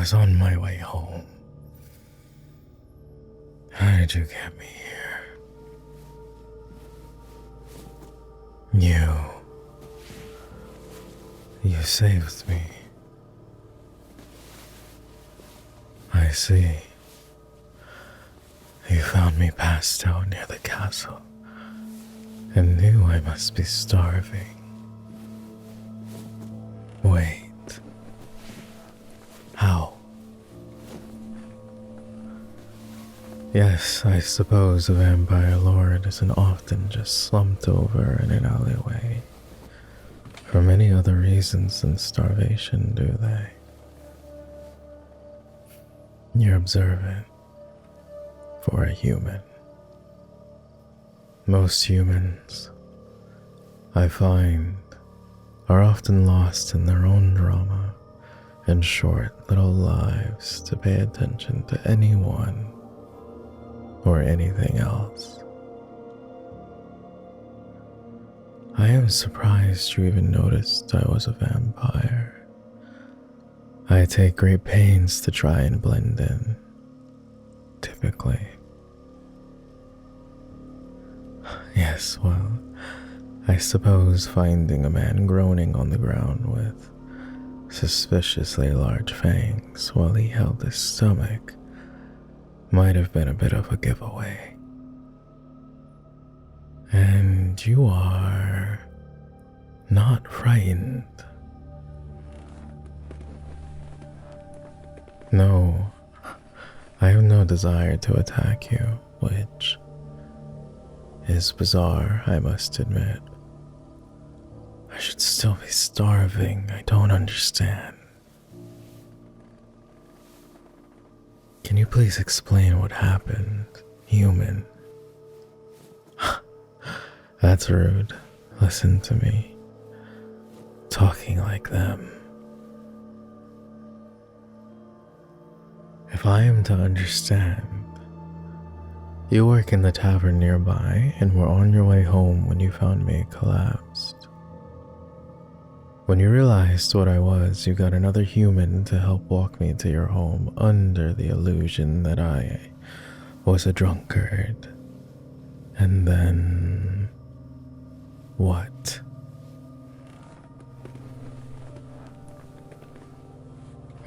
was on my way home. How did you get me here? You saved me. I see. You found me passed out near the castle and knew I must be starving. Wait. How? Yes, I suppose a vampire lord isn't often just slumped over in an alleyway for many other reasons than starvation, do they? You're observant for a human. Most humans, I find, are often lost in their own drama and short little lives to pay attention to anyone or anything else. I am surprised you even noticed I was a vampire. I take great pains to try and blend in, typically. Yes, well, I suppose finding a man groaning on the ground with suspiciously large fangs while he held his stomach might have been a bit of a giveaway. And you are not frightened. No, I have no desire to attack you, which is bizarre, I must admit. I should still be starving, I don't understand. Can you please explain what happened, human? That's rude. Listen to me. Talking like them. If I am to understand, you work in the tavern nearby and were on your way home when you found me collapsed. When you realized what I was, you got another human to help walk me to your home under the illusion that I was a drunkard. And then... what?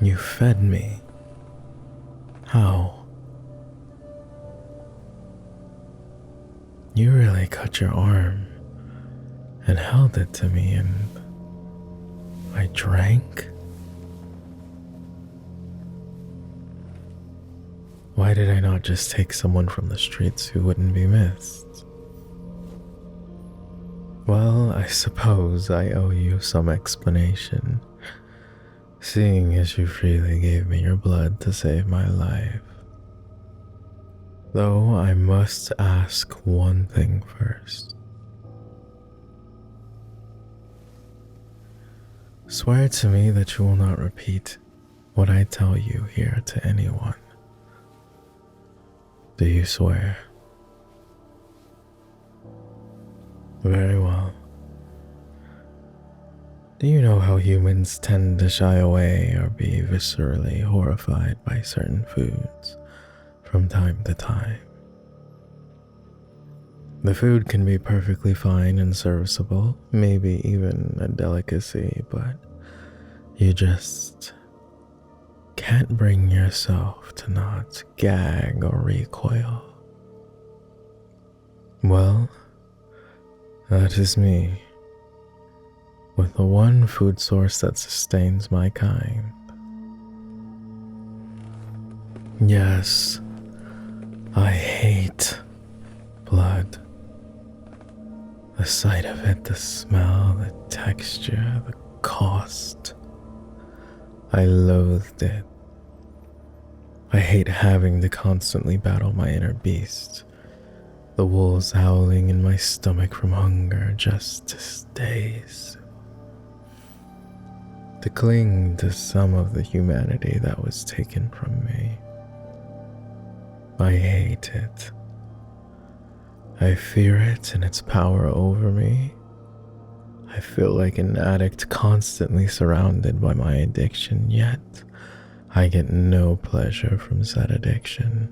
You fed me. How? You really cut your arm and held it to me and I drank? Why did I not just take someone from the streets who wouldn't be missed? Well, I suppose I owe you some explanation, seeing as you freely gave me your blood to save my life. Though I must ask one thing first. Swear to me that you will not repeat what I tell you here to anyone. Do you swear? Very well. Do you know how humans tend to shy away or be viscerally horrified by certain foods from time to time? The food can be perfectly fine and serviceable, maybe even a delicacy, but you just can't bring yourself to not gag or recoil. Well, that is me, with the one food source that sustains my kind. Yes, I hate blood. The sight of it, the smell, the texture, the cost. I loathed it. I hate having to constantly battle my inner beast, the wolves howling in my stomach from hunger just to stay, to cling to some of the humanity that was taken from me. I hate it. I fear it and its power over me. I feel like an addict constantly surrounded by my addiction, yet I get no pleasure from said addiction.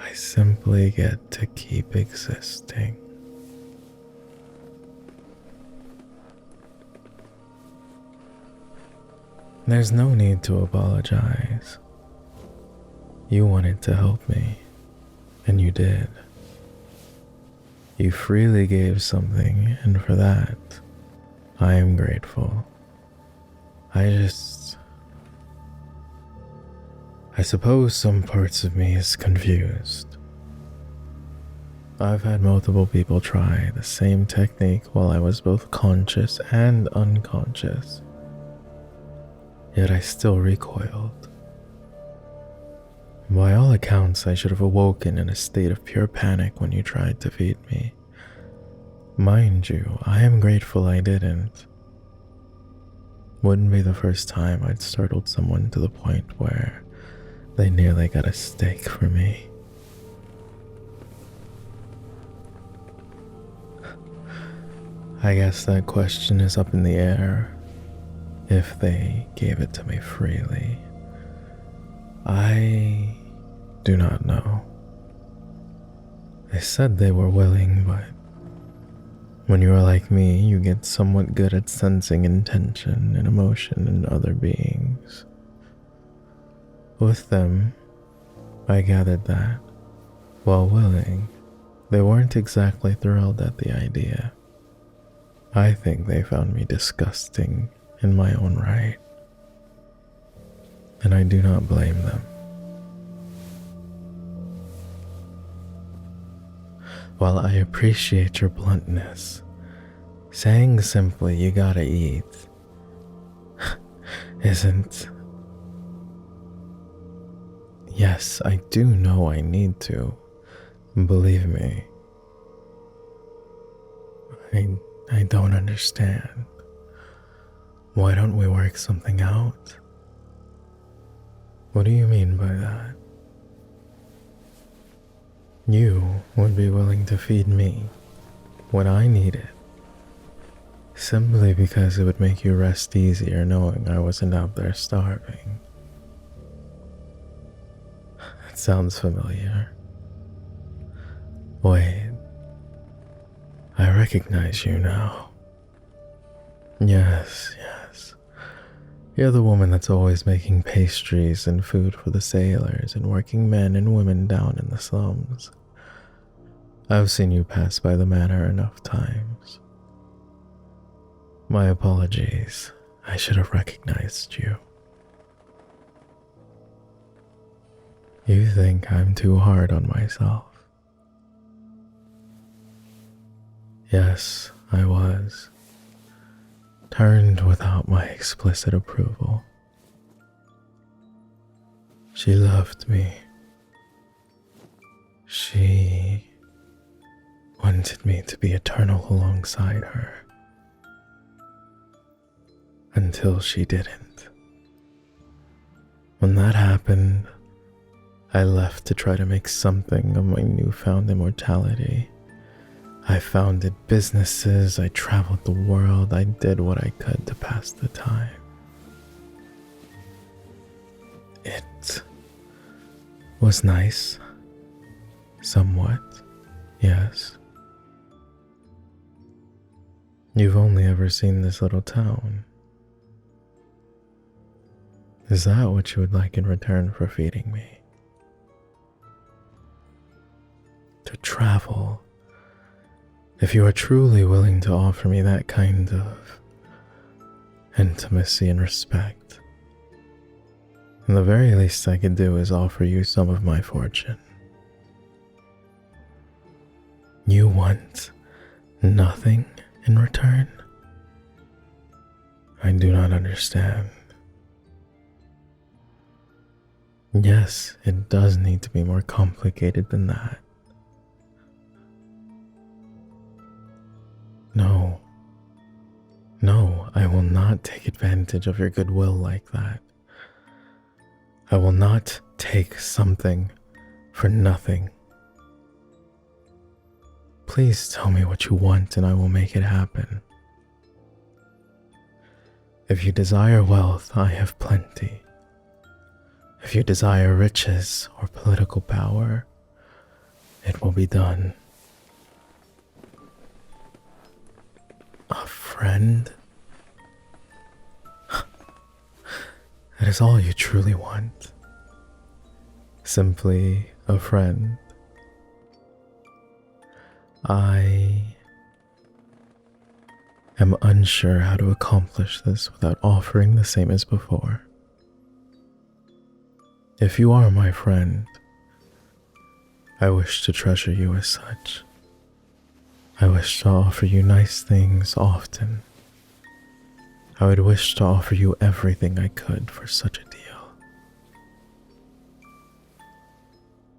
I simply get to keep existing. There's no need to apologize. You wanted to help me, and you did. You freely gave something, and for that, I am grateful. I suppose some parts of me is confused. I've had multiple people try the same technique while I was both conscious and unconscious. Yet I still recoiled. By all accounts, I should have awoken in a state of pure panic when you tried to feed me. Mind you, I am grateful I didn't. Wouldn't be the first time I'd startled someone to the point where they nearly got a steak for me. I guess that question is up in the air. If they gave it to me freely, I do not know. They said they were willing, but when you are like me, you get somewhat good at sensing intention and emotion in other beings. With them, I gathered that, while willing, they weren't exactly thrilled at the idea. I think they found me disgusting in my own right, and I do not blame them. While I appreciate your bluntness, saying simply you gotta eat isn't. Yes, I do know I need to. Believe me. I don't understand. Why don't we work something out? What do you mean by that? You would be willing to feed me when I need it, simply because it would make you rest easier knowing I wasn't out there starving. It sounds familiar. Wait, I recognize you now. Yes. You're the woman that's always making pastries and food for the sailors and working men and women down in the slums. I've seen you pass by the manor enough times. My apologies. I should have recognized you. You think I'm too hard on myself? Yes, I was. Turned without my explicit approval. She loved me. She wanted me to be eternal alongside her. Until she didn't. When that happened, I left to try to make something of my newfound immortality. I founded businesses, I traveled the world, I did what I could to pass the time. It was nice. Somewhat, yes. You've only ever seen this little town. Is that what you would like in return for feeding me? To travel. If you are truly willing to offer me that kind of intimacy and respect, then the very least I could do is offer you some of my fortune. You want nothing in return? I do not understand. Yes, it does need to be more complicated than that. No, I will not take advantage of your goodwill like that. I will not take something for nothing. Please tell me what you want and I will make it happen. If you desire wealth, I have plenty. If you desire riches or political power, it will be done. A friend? That is all you truly want. Simply a friend. I am unsure how to accomplish this without offering the same as before. If you are my friend, I wish to treasure you as such. I wish to offer you nice things often. I would wish to offer you everything I could for such a deal.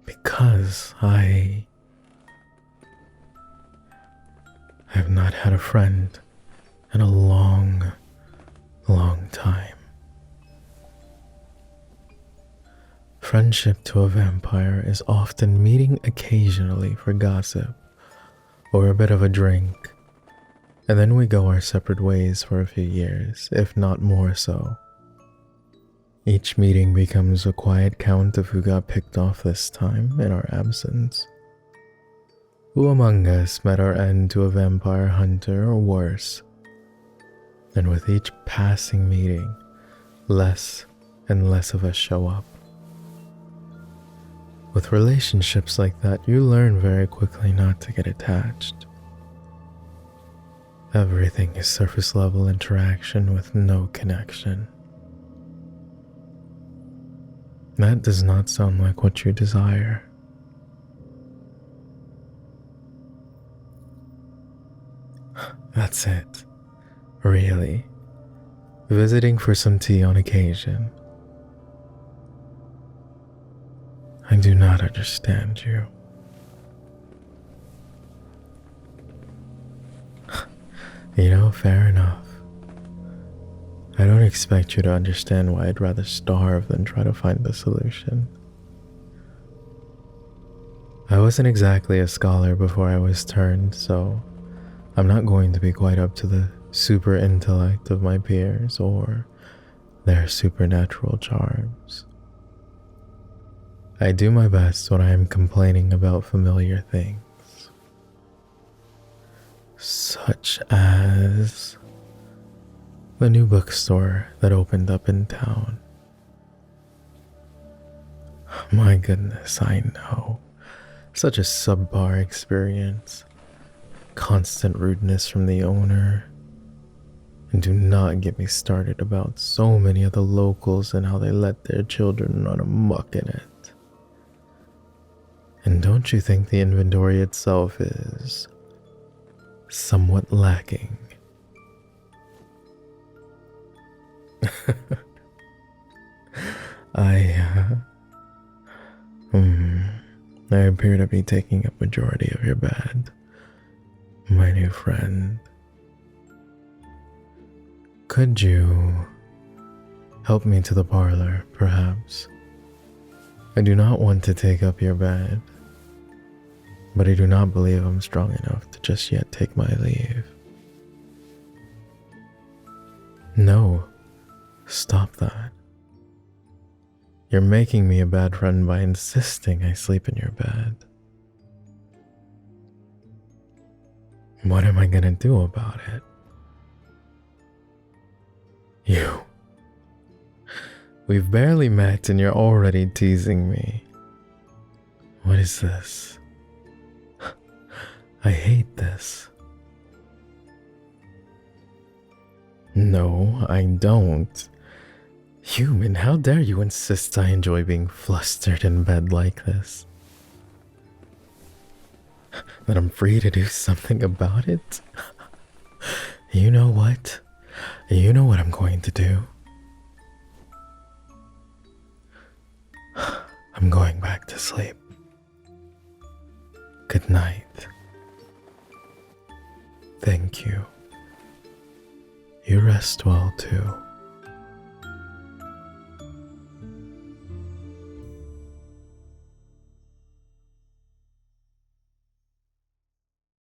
Because I have not had a friend in a long, long time. Friendship to a vampire is often meeting occasionally for gossip or a bit of a drink, and then we go our separate ways for a few years, if not more so. Each meeting becomes a quiet count of who got picked off this time in our absence. Who among us met our end to a vampire hunter or worse? And with each passing meeting, less and less of us show up. With relationships like that, you learn very quickly not to get attached. Everything is surface level interaction with no connection. That does not sound like what you desire. That's it. Really. Visiting for some tea on occasion. I do not understand you. You know, fair enough. I don't expect you to understand why I'd rather starve than try to find the solution. I wasn't exactly a scholar before I was turned, so I'm not going to be quite up to the super intellect of my peers or their supernatural charms. I do my best when I am complaining about familiar things, such as the new bookstore that opened up in town. My goodness, I know. Such a subpar experience. Constant rudeness from the owner. And do not get me started about so many of the locals and how they let their children run amok in it. And don't you think the inventory itself is somewhat lacking? I appear to be taking up majority of your bed, my new friend. Could you help me to the parlor, perhaps? I do not want to take up your bed, but I do not believe I'm strong enough to just yet take my leave. No, stop that. You're making me a bad friend by insisting I sleep in your bed. What am I gonna do about it? You. We've barely met and you're already teasing me. What is this? I hate this. No, I don't. Human, how dare you insist I enjoy being flustered in bed like this? That I'm free to do something about it? You know what? You know what I'm going to do? I'm going back to sleep. Good night. Thank you. You rest well too.